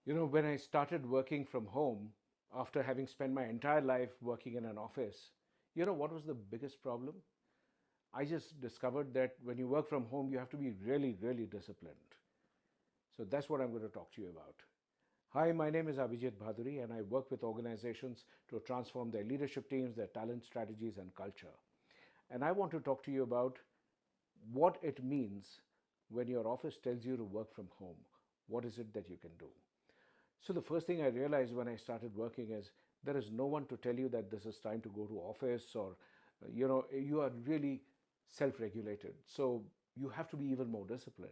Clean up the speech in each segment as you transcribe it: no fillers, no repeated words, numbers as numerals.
When I started working from home after having spent my entire life working in an office, what was the biggest problem? I just discovered that when you work from home, you have to be really, really disciplined. So that's what I'm going to talk to you about. Hi, my name is Abhijit Bhaduri, and I work with organizations to transform their leadership teams, their talent strategies, and culture. And I want to talk to you about what it means when your office tells you to work from home. What is it that you can do? So the first thing I realized when I started working is there is no one to tell you that this is time to go to office, or you are really self-regulated. So you have to be even more disciplined.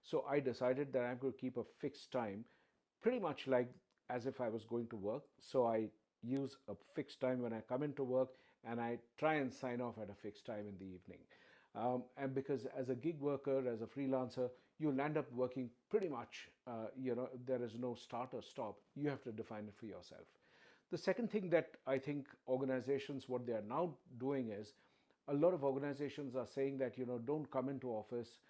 So I decided that I'm going to keep a fixed time, pretty much like as if I was going to work. So I use a fixed time when I come into work, and I try and sign off at a fixed time in the evening. And because as a gig worker, as a freelancer, you'll end up working pretty much, there is no start or stop. You have to define it for yourself. The second thing that I think organizations, what they are now doing is, a lot of organizations are saying that, don't come into office,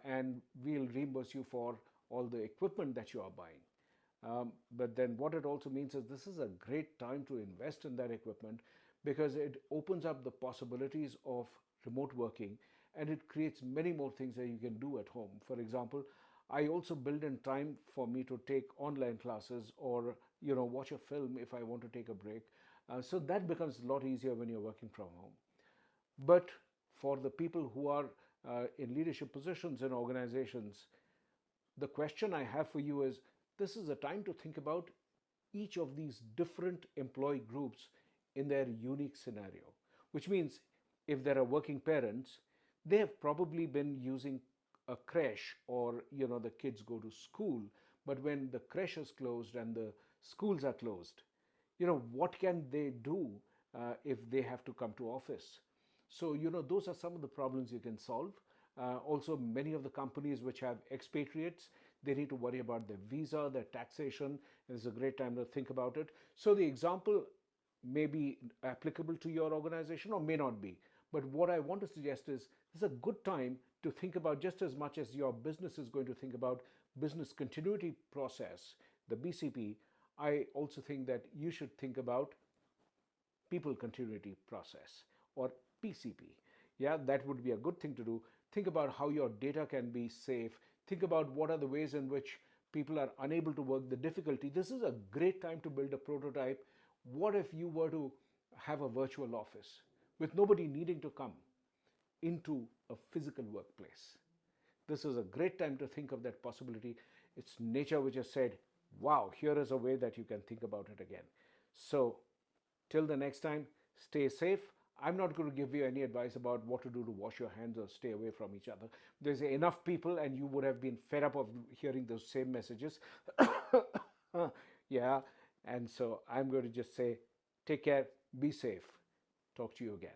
and we'll reimburse you for all the equipment that you are buying. But then what it also means is this is a great time to invest in that equipment, because it opens up the possibilities of remote working, and it creates many more things that you can do at home. For example, I also build in time for me to take online classes, or watch a film if I want to take a break. So that becomes a lot easier when you're working from home. But for the people who are in leadership positions in organizations, the question I have for you is, this is a time to think about each of these different employee groups in their unique scenario. Which means if there are working parents, they have probably been using a creche, or the kids go to school. But when the creche is closed and the schools are closed, what can they do if they have to come to office? So those are some of the problems you can solve. Also, many of the companies which have expatriates, they need to worry about their visa, their taxation. And it's a great time to think about it. So the example may be applicable to your organization or may not be. But what I want to suggest is this is a good time to think about, just as much as your business is going to think about business continuity process, the BCP. I also think that you should think about people continuity process, or PCP. Yeah, that would be a good thing to do. Think about how your data can be safe. Think about what are the ways in which people are unable to work, the difficulty. This is a great time to build a prototype. What if you were to have a virtual office with nobody needing to come into a physical workplace? This is a great time to think of that possibility. It's nature which has said, wow, here is a way that you can think about it again. So till the next time, stay safe. I'm not going to give you any advice about what to do to wash your hands or stay away from each other. There's enough people, and you would have been fed up of hearing those same messages. Yeah, and so I'm going to just say, take care, be safe. Talk to you again.